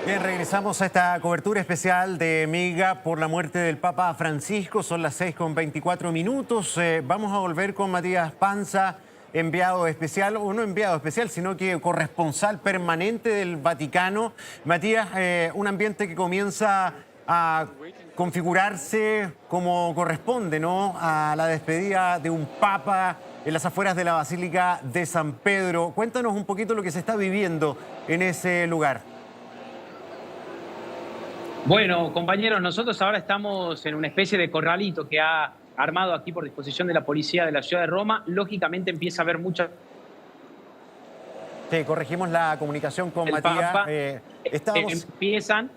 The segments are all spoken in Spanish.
Bien, regresamos a esta cobertura especial de Miga por la muerte del Papa Francisco. Son las 6:24 minutos. Vamos a volver con Matías Panza, enviado especial, o no enviado especial, sino que corresponsal permanente del Vaticano. Matías, un ambiente que comienza a configurarse como corresponde, ¿no?, a la despedida de un Papa en las afueras de la Basílica de San Pedro. Cuéntanos un poquito lo que se está viviendo en ese lugar. Bueno, compañeros, nosotros ahora estamos en una especie de corralito que ha armado aquí por disposición de la policía de la ciudad de Roma. Lógicamente empieza a haber mucha... Sí, corregimos la comunicación con El Matías. Papa Estábamos... empiezan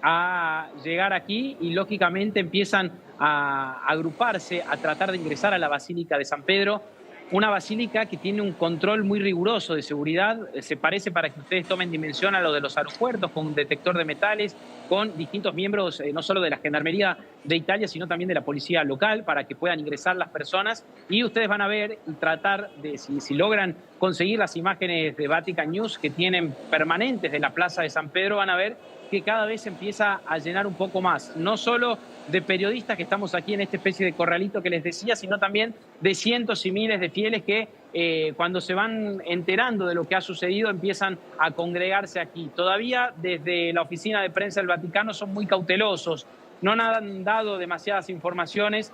a llegar aquí y lógicamente empiezan a agruparse, a tratar de ingresar a la Basílica de San Pedro. Una basílica que tiene un control muy riguroso de seguridad, se parece, para que ustedes tomen dimensión, a lo de los aeropuertos, con un detector de metales, con distintos miembros, no solo de la Gendarmería de Italia, sino también de la policía local, para que puedan ingresar las personas. Y ustedes van a ver y tratar de, si logran conseguir las imágenes de Vatican News que tienen permanentes de la Plaza de San Pedro, van a ver que cada vez se empieza a llenar un poco más, no solo de periodistas que estamos aquí en esta especie de corralito que les decía, sino también de cientos y miles de fieles que cuando se van enterando de lo que ha sucedido empiezan a congregarse aquí. Todavía desde la oficina de prensa del Vaticano son muy cautelosos, no han dado demasiadas informaciones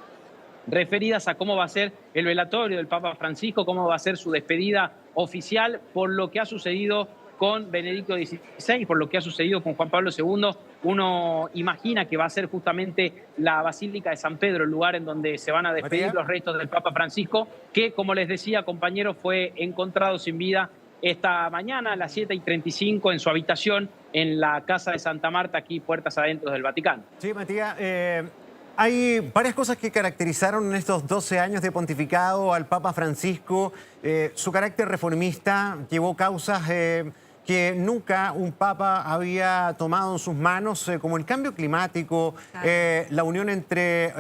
referidas a cómo va a ser el velatorio del Papa Francisco, cómo va a ser su despedida oficial por lo que ha sucedido con Benedicto XVI, por lo que ha sucedido con Juan Pablo II. Uno imagina que va a ser justamente la Basílica de San Pedro el lugar en donde se van a despedir los restos del Papa Francisco, que, como les decía, compañeros, fue encontrado sin vida esta mañana a las 7:35 en su habitación en la Casa de Santa Marta, aquí puertas adentro del Vaticano. Sí, Matías, hay varias cosas que caracterizaron en estos 12 años de pontificado al Papa Francisco. Su carácter reformista llevó causas que nunca un papa había tomado en sus manos, como el cambio climático, la unión entre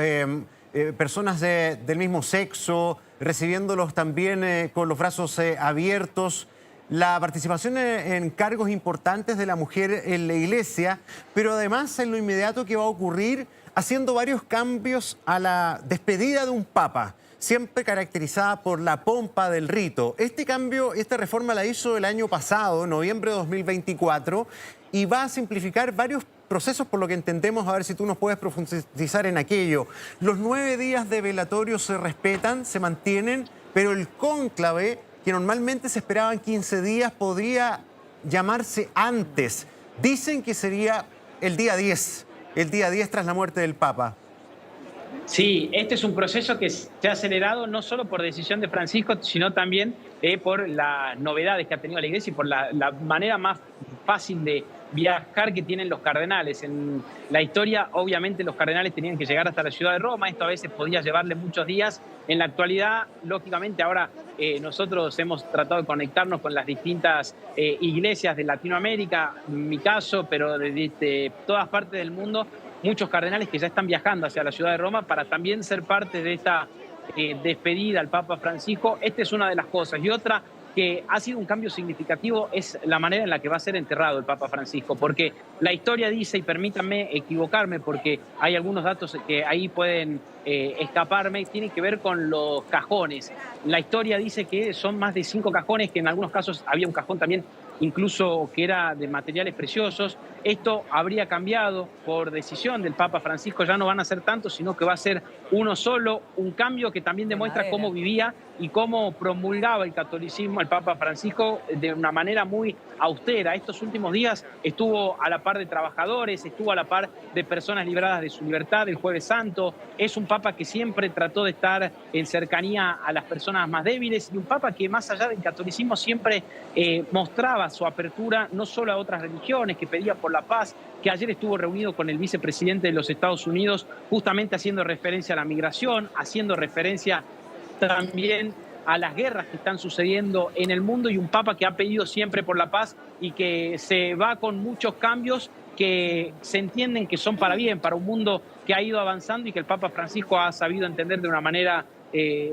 personas del mismo sexo, recibiéndolos también con los brazos abiertos, la participación en cargos importantes de la mujer en la iglesia, pero además en lo inmediato que va a ocurrir, haciendo varios cambios a la despedida de un papa, siempre caracterizada por la pompa del rito. Este cambio, esta reforma la hizo el año pasado, noviembre de 2024, y va a simplificar varios procesos, por lo que entendemos. A ver si tú nos puedes profundizar en aquello. Los 9 días de velatorio se respetan, se mantienen, pero el cónclave, que normalmente se esperaban 15 días, podría llamarse antes. Dicen que sería el día 10 tras la muerte del Papa. Sí, este es un proceso que se ha acelerado no solo por decisión de Francisco, sino también por las novedades que ha tenido la Iglesia y por la manera más fácil de viajar que tienen los cardenales. En la historia, obviamente, los cardenales tenían que llegar hasta la ciudad de Roma. Esto a veces podía llevarle muchos días. En la actualidad, lógicamente, ahora nosotros hemos tratado de conectarnos con las distintas iglesias de Latinoamérica, en mi caso, pero de todas partes del mundo. Muchos cardenales que ya están viajando hacia la ciudad de Roma para también ser parte de esta despedida al Papa Francisco. Esta es una de las cosas. Y otra que ha sido un cambio significativo es la manera en la que va a ser enterrado el Papa Francisco, porque la historia dice, y permítanme equivocarme porque hay algunos datos que ahí pueden escaparme, tiene que ver con los cajones. La historia dice que son más de 5 cajones, que en algunos casos había un cajón también incluso que era de materiales preciosos. Esto habría cambiado por decisión del Papa Francisco, ya no van a ser tantos, sino que va a ser uno solo, un cambio que también demuestra cómo vivía y cómo promulgaba el catolicismo el Papa Francisco de una manera muy austera. Estos últimos días estuvo a la par de trabajadores, estuvo a la par de personas libradas de su libertad el Jueves Santo. Es un Papa que siempre trató de estar en cercanía a las personas más débiles y un Papa que, más allá del catolicismo, siempre mostraba su apertura no solo a otras religiones, que pedía por la paz, que ayer estuvo reunido con el vicepresidente de los Estados Unidos, justamente haciendo referencia a la migración, haciendo referencia también a las guerras que están sucediendo en el mundo, y un Papa que ha pedido siempre por la paz y que se va con muchos cambios que se entienden que son para bien, para un mundo que ha ido avanzando y que el Papa Francisco ha sabido entender de una manera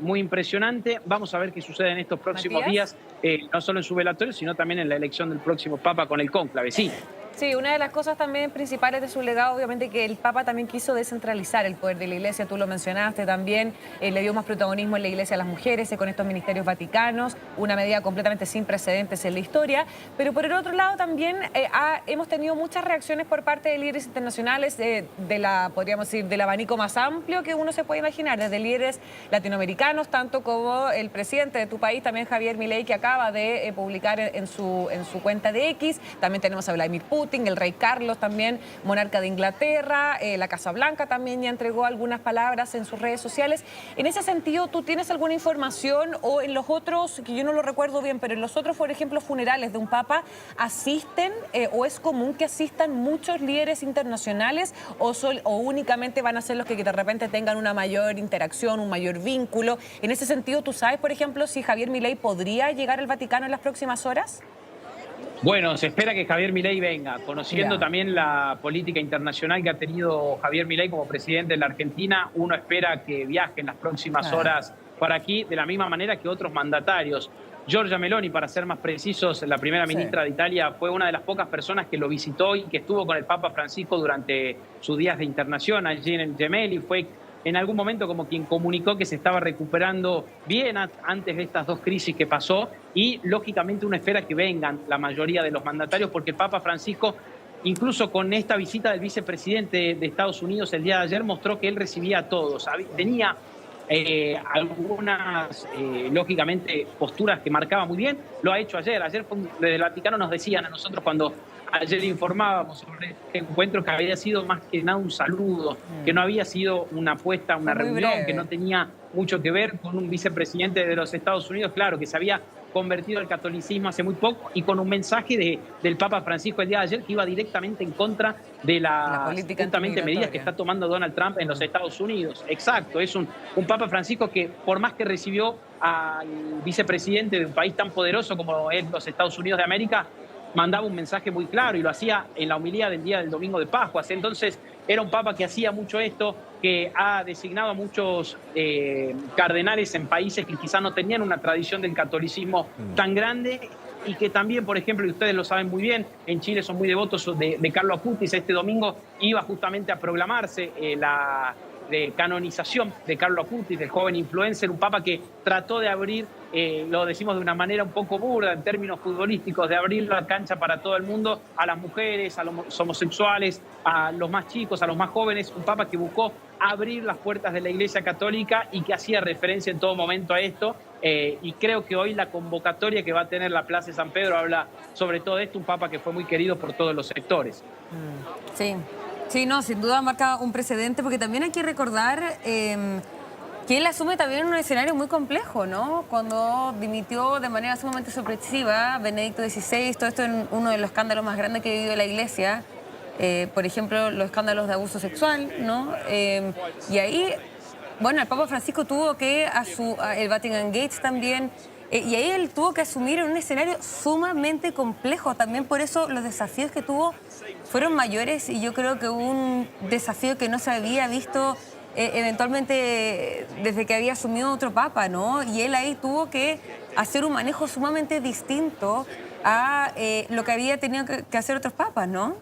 muy impresionante. Vamos a ver qué sucede en estos próximos días, no solo en su velatorio, sino también en la elección del próximo Papa con el cónclave. Sí. Sí, una de las cosas también principales de su legado, obviamente, que el Papa también quiso descentralizar el poder de la Iglesia, tú lo mencionaste también, le dio más protagonismo en la Iglesia a las mujeres con estos ministerios vaticanos, una medida completamente sin precedentes en la historia, pero por el otro lado también hemos tenido muchas reacciones por parte de líderes internacionales podríamos decir, del abanico más amplio que uno se puede imaginar, desde líderes latinoamericanos, tanto como el presidente de tu país, también Javier Milei, que acaba de publicar en su cuenta de X, también tenemos a Vladimir Putin, el rey Carlos también, monarca de Inglaterra, la Casa Blanca también ya entregó algunas palabras en sus redes sociales. En ese sentido, ¿tú tienes alguna información o en los otros, que yo no lo recuerdo bien, pero en los otros, por ejemplo, funerales de un papa, asisten o es común que asistan muchos líderes internacionales o únicamente van a ser los que de repente tengan una mayor interacción, un mayor vínculo? En ese sentido, ¿tú sabes, por ejemplo, si Javier Milei podría llegar al Vaticano en las próximas horas? Bueno, se espera que Javier Milei venga, conociendo también la política internacional que ha tenido Javier Milei como presidente de la Argentina, uno espera que viaje en las próximas horas para aquí, de la misma manera que otros mandatarios. Giorgia Meloni, para ser más precisos, la primera ministra de Italia, fue una de las pocas personas que lo visitó y que estuvo con el Papa Francisco durante sus días de internación allí en el Gemelli. Fue en algún momento como quien comunicó que se estaba recuperando bien antes de estas dos crisis que pasó y lógicamente uno espera que vengan la mayoría de los mandatarios porque el Papa Francisco, incluso con esta visita del vicepresidente de Estados Unidos el día de ayer, mostró que él recibía a todos. Tenía algunas, lógicamente, posturas que marcaba muy bien. Lo ha hecho ayer. Ayer desde el Vaticano nos decían a nosotros cuando ayer informábamos sobre este encuentro que había sido más que nada un saludo, que no había sido una apuesta, una reunión, que no tenía mucho que ver con un vicepresidente de los Estados Unidos, claro, que se había convertido al catolicismo hace muy poco y con un mensaje del Papa Francisco el día de ayer que iba directamente en contra de las justamente medidas que está tomando Donald Trump en los Estados Unidos. Exacto, es un Papa Francisco que por más que recibió al vicepresidente de un país tan poderoso como es los Estados Unidos de América, mandaba un mensaje muy claro y lo hacía en la homilía del día del domingo de Pascua. Entonces era un papa que hacía mucho esto, que ha designado a muchos cardenales en países que quizás no tenían una tradición del catolicismo tan grande y que también, por ejemplo, y ustedes lo saben muy bien, en Chile son muy devotos de Carlo Acutis. Este domingo iba justamente a proclamarse la canonización de Carlo Acutis, del joven influencer, un papa que trató de abrir, lo decimos de una manera un poco burda en términos futbolísticos, de abrir la cancha para todo el mundo, a las mujeres, a los homosexuales, a los más chicos, a los más jóvenes, un papa que buscó abrir las puertas de la Iglesia Católica y que hacía referencia en todo momento a esto. Y creo que hoy la convocatoria que va a tener la Plaza de San Pedro habla sobre todo de esto, un papa que fue muy querido por todos los sectores. Sí. Sí, no, sin duda marca un precedente, porque también hay que recordar que él asume también un escenario muy complejo, ¿no? Cuando dimitió de manera sumamente sorpresiva Benedicto XVI, todo esto en uno de los escándalos más grandes que ha vivido la Iglesia, por ejemplo, los escándalos de abuso sexual, ¿no? Y ahí, bueno, el Papa Francisco tuvo que, el Vatican Gates también, y ahí él tuvo que asumir en un escenario sumamente complejo. También por eso los desafíos que tuvo fueron mayores y yo creo que un desafío que no se había visto eventualmente desde que había asumido otro papa, ¿no? Y él ahí tuvo que hacer un manejo sumamente distinto a lo que había tenido que hacer otros papas, ¿no?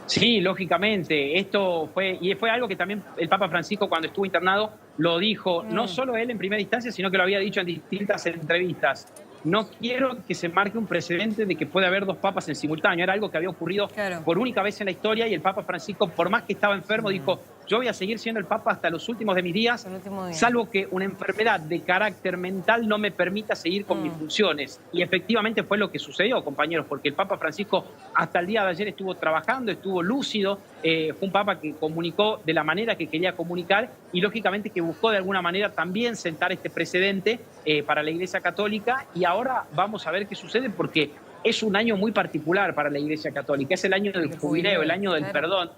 Sí, lógicamente. Esto fue algo que también el Papa Francisco cuando estuvo internado lo dijo, no solo él en primera instancia, sino que lo había dicho en distintas entrevistas. No quiero que se marque un precedente de que puede haber dos papas en simultáneo. Era algo que había ocurrido por única vez en la historia y el Papa Francisco, por más que estaba enfermo, dijo, yo voy a seguir siendo el Papa hasta los últimos de mis días, salvo que una enfermedad de carácter mental no me permita seguir con mis funciones. Y efectivamente fue lo que sucedió, compañeros, porque el Papa Francisco hasta el día de ayer estuvo trabajando, estuvo lúcido, fue un Papa que comunicó de la manera que quería comunicar y lógicamente que buscó de alguna manera también sentar este precedente para la Iglesia Católica y ahora vamos a ver qué sucede porque es un año muy particular para la Iglesia Católica, es el año del jubileo, el año del perdón.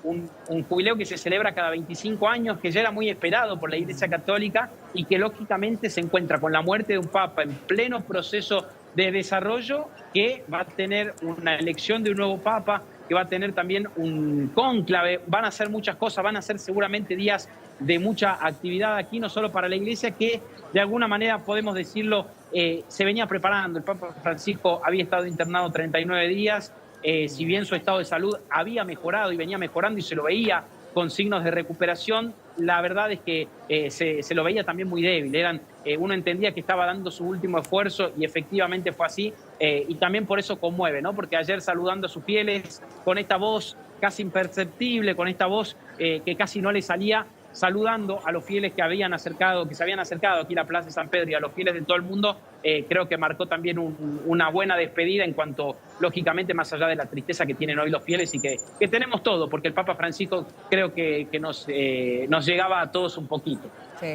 Un jubileo que se celebra cada 25 años, que ya era muy esperado por la Iglesia Católica y que lógicamente se encuentra con la muerte de un papa en pleno proceso de desarrollo, que va a tener una elección de un nuevo papa, que va a tener también un cónclave, van a hacer muchas cosas, van a ser seguramente días de mucha actividad aquí, no solo para la Iglesia, que de alguna manera podemos decirlo, se venía preparando. El Papa Francisco había estado internado 39 días, si bien su estado de salud había mejorado y venía mejorando y se lo veía con signos de recuperación, la verdad es que se lo veía también muy débil. Uno entendía que estaba dando su último esfuerzo y efectivamente fue así. Y también por eso conmueve, ¿no? Porque ayer saludando a sus fieles con esta voz casi imperceptible, con esta voz que casi no le salía, saludando a los fieles que se habían acercado aquí a la Plaza de San Pedro y a los fieles de todo el mundo, creo que marcó también una buena despedida en cuanto, lógicamente, más allá de la tristeza que tienen hoy los fieles y que tenemos todo, porque el Papa Francisco creo que nos llegaba a todos un poquito. Sí.